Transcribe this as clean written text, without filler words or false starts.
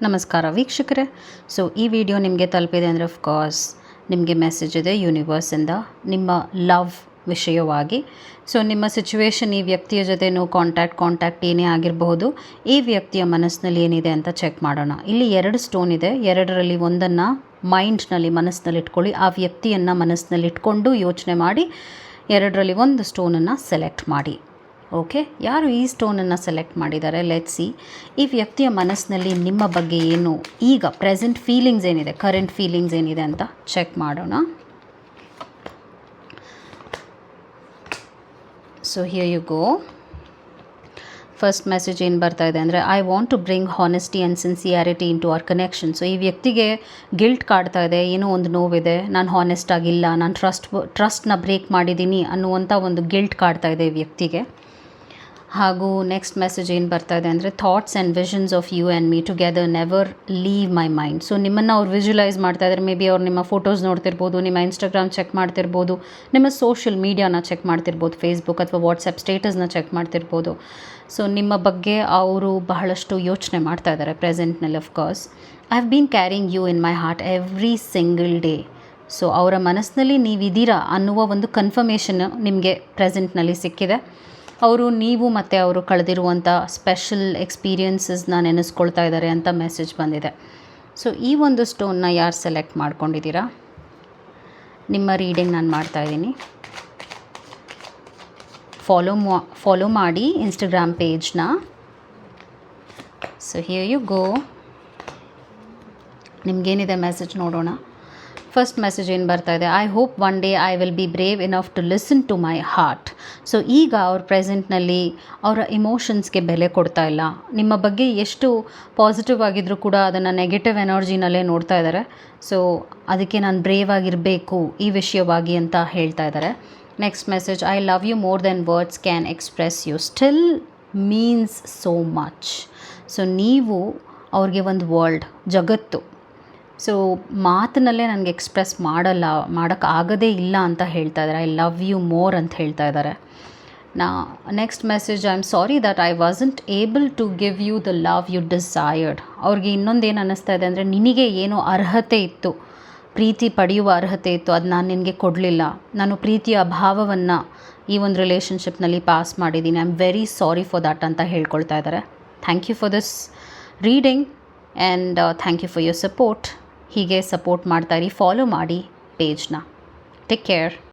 ನಮಸ್ಕಾರ ವೀಕ್ಷಕರೇ. ಸೊ ಈ ವಿಡಿಯೋ ನಿಮಗೆ ತಲುಪಿದೆ ಅಂದರೆ ಆಫ್ಕೋರ್ಸ್ ನಿಮಗೆ ಮೆಸೇಜ್ ಇದೆ ಯೂನಿವರ್ಸಿಂದ ನಿಮ್ಮ ಲವ್ ವಿಷಯವಾಗಿ. ಸೊ ನಿಮ್ಮ ಸಿಚುವೇಶನ್, ಈ ವ್ಯಕ್ತಿಯ ಜೊತೆನೂ ಕಾಂಟ್ಯಾಕ್ಟ್ ಏನೇ ಆಗಿರಬಹುದು, ಈ ವ್ಯಕ್ತಿಯ ಮನಸ್ಸಿನಲ್ಲಿ ಏನಿದೆ ಅಂತ ಚೆಕ್ ಮಾಡೋಣ. ಇಲ್ಲಿ 2 ಸ್ಟೋನ್ ಇದೆ. 2ರಲ್ಲಿ ಒಂದನ್ನು ಮೈಂಡ್ನಲ್ಲಿ ಮನಸ್ಸಿನಲ್ಲಿ ಇಟ್ಕೊಳ್ಳಿ. ಆ ವ್ಯಕ್ತಿಯನ್ನು ಮನಸ್ಸಿನಲ್ಲಿ ಇಟ್ಕೊಂಡು ಯೋಚನೆ ಮಾಡಿ 2ರಲ್ಲಿ ಒಂದು ಸ್ಟೋನನ್ನು ಸೆಲೆಕ್ಟ್ ಮಾಡಿ. ಓಕೆ, ಯಾರು ಈ ಸ್ಟೋನನ್ನು ಸೆಲೆಕ್ಟ್ ಮಾಡಿದ್ದಾರೆ, ಲೆಟ್ಸ್ ಸಿ. ಈ ವ್ಯಕ್ತಿಯ ಮನಸ್ಸಿನಲ್ಲಿ ನಿಮ್ಮ ಬಗ್ಗೆ ಏನು, ಈಗ ಪ್ರೆಸೆಂಟ್ ಫೀಲಿಂಗ್ಸ್ ಏನಿದೆ, ಕರೆಂಟ್ ಫೀಲಿಂಗ್ಸ್ ಏನಿದೆ ಅಂತ ಚೆಕ್ ಮಾಡೋಣ. So here you go. First message ಏನು ಬರ್ತಾ ಇದೆ ಅಂದರೆ, I want to bring honesty and sincerity in to our connection. So ಈ ವ್ಯಕ್ತಿಗೆ ಗಿಲ್ಟ್ ಕಾಡ್ತಾ ಇದೆ, ಏನೋ ಒಂದು ನೋವಿದೆ, ನಾನು ಹಾನೆಸ್ಟ್ ಆಗಿಲ್ಲ, ನಾನು ಟ್ರಸ್ಟ್ನ ಬ್ರೇಕ್ ಮಾಡಿದ್ದೀನಿ ಅನ್ನುವಂಥ ಒಂದು ಗಿಲ್ಟ್ ಕಾಡ್ತಾ ಇದೆ ಈ ವ್ಯಕ್ತಿಗೆ. ಹಾಗೂ ನೆಕ್ಸ್ಟ್ ಮೆಸೇಜ್ ಏನು ಬರ್ತಾ ಇದೆ ಅಂದರೆ, thoughts and visions of you and me together never leave my mind. So ನಿಮ್ಮನ್ನು ಅವ್ರು ವಿಜುವಲೈಸ್ ಮಾಡ್ತಾ ಇದ್ದಾರೆ. ಮೇ ಬಿ ಅವ್ರು ನಿಮ್ಮ ಫೋಟೋಸ್ ನೋಡ್ತಿರ್ಬೋದು, ನಿಮ್ಮ ಇನ್ಸ್ಟಾಗ್ರಾಮ್ ಚೆಕ್ ಮಾಡ್ತಿರ್ಬೋದು, ನಿಮ್ಮ ಸೋಷಿಯಲ್ ಮೀಡಿಯಾನ ಚೆಕ್ ಮಾಡ್ತಿರ್ಬೋದು, ಫೇಸ್ಬುಕ್ ಅಥವಾ ವಾಟ್ಸಪ್ ಸ್ಟೇಟಸ್ನ ಚೆಕ್ ಮಾಡ್ತಿರ್ಬೋದು. ಸೊ ನಿಮ್ಮ ಬಗ್ಗೆ ಅವರು ಬಹಳಷ್ಟು ಯೋಚನೆ ಮಾಡ್ತಾ ಇದ್ದಾರೆ ಪ್ರೆಸೆಂಟ್ನಲ್ಲಿ. Of course I have been caring you in my heart every single day. So ಅವರ ಮನಸ್ಸಿನಲ್ಲಿ ನೀವಿದ್ದೀರಾ ಅನ್ನುವ ಒಂದು ಕನ್ಫರ್ಮೇಷನ್ ನಿಮಗೆ ಪ್ರೆಸೆಂಟ್ನಲ್ಲಿ ಸಿಕ್ಕಿದೆ. ಅವರು ನೀವು ಮತ್ತು ಅವರು ಕಳೆದಿರುವಂಥ ಸ್ಪೆಷಲ್ ಎಕ್ಸ್ಪೀರಿಯನ್ಸಸ್ನ ನೆನೆಸ್ಕೊಳ್ತಾ ಇದ್ದಾರೆ ಅಂತ ಮೆಸೇಜ್ ಬಂದಿದೆ. ಸೊ ಈ ಒಂದು ಸ್ಟೋನ್ನ ಯಾರು ಸೆಲೆಕ್ಟ್ ಮಾಡ್ಕೊಂಡಿದ್ದೀರಾ, ನಿಮ್ಮ ರೀಡಿಂಗ್ ನಾನು ಮಾಡ್ತಾಯಿದ್ದೀನಿ. ಫಾಲೋ ಮಾಡಿ ಇನ್ಸ್ಟಾಗ್ರಾಮ್ ಪೇಜ್ನ. So here you go. ನಿಮಗೇನಿದೆ ಮೆಸೇಜ್ ನೋಡೋಣ. ಫಸ್ಟ್ ಮೆಸೇಜ್ ಏನು ಬರ್ತಾ ಇದೆ, I hope one day I will be brave enough to listen to my heart. So ಈಗ ಅವ್ರ ಪ್ರೆಸೆಂಟ್ನಲ್ಲಿ ಅವರ ಇಮೋಷನ್ಸ್ಗೆ ಬೆಲೆ ಕೊಡ್ತಾ ಇಲ್ಲ. ನಿಮ್ಮ ಬಗ್ಗೆ ಎಷ್ಟು ಪಾಸಿಟಿವ್ ಆಗಿದ್ದರೂ ಕೂಡ ಅದನ್ನು ನೆಗೆಟಿವ್ ಎನರ್ಜಿನಲ್ಲೇ ನೋಡ್ತಾ ಇದ್ದಾರೆ. ಸೊ ಅದಕ್ಕೆ ನಾನು ಬ್ರೇವ್ ಆಗಿರಬೇಕು ಈ ವಿಷಯವಾಗಿ ಅಂತ ಹೇಳ್ತಾ ಇದ್ದಾರೆ. Next message, I love you more than words can express you still means so much. So ನೀವು ಅವ್ರಿಗೆ ಒಂದು ವರ್ಲ್ಡ್, ಜಗತ್ತು. ಸೊ ಮಾತಿನಲ್ಲೇ ನನಗೆ ಎಕ್ಸ್ಪ್ರೆಸ್ ಮಾಡೋಕ್ಕಾಗದೇ ಇಲ್ಲ ಅಂತ ಹೇಳ್ತಾ ಇದ್ದಾರೆ. ಐ ಲವ್ ಯು ಮೋರ್ ಅಂತ ಹೇಳ್ತಾ ಇದ್ದಾರೆ. Next message, I am sorry that I wasn't able to give you the love you desired. ಅವ್ರಿಗೆ ಇನ್ನೊಂದೇನು ಅನ್ನಿಸ್ತಾ ಇದೆ ಅಂದರೆ, ನಿನಗೆ ಏನೋ ಅರ್ಹತೆ ಇತ್ತು, ಪ್ರೀತಿ ಪಡೆಯುವ ಅರ್ಹತೆ ಇತ್ತು, ಅದು ನಾನು ನಿನಗೆ ಕೊಡಲಿಲ್ಲ. ನಾನು ಪ್ರೀತಿಯ ಅಭಾವವನ್ನು ಈ ಒಂದು ರಿಲೇಷನ್ಶಿಪ್ನಲ್ಲಿ ಪಾಸ್ ಮಾಡಿದ್ದೀನಿ. I am very sorry for that ಅಂತ ಹೇಳ್ಕೊಳ್ತಾ ಇದ್ದಾರೆ. Thank you for this reading and thank you for your support. ಹೀಗೆ ಸಪೋರ್ಟ್ ಮಾಡ್ತಾಯಿರಿ, ಫಾಲೋ ಮಾಡಿ ಪೇಜ್ನ. Take care.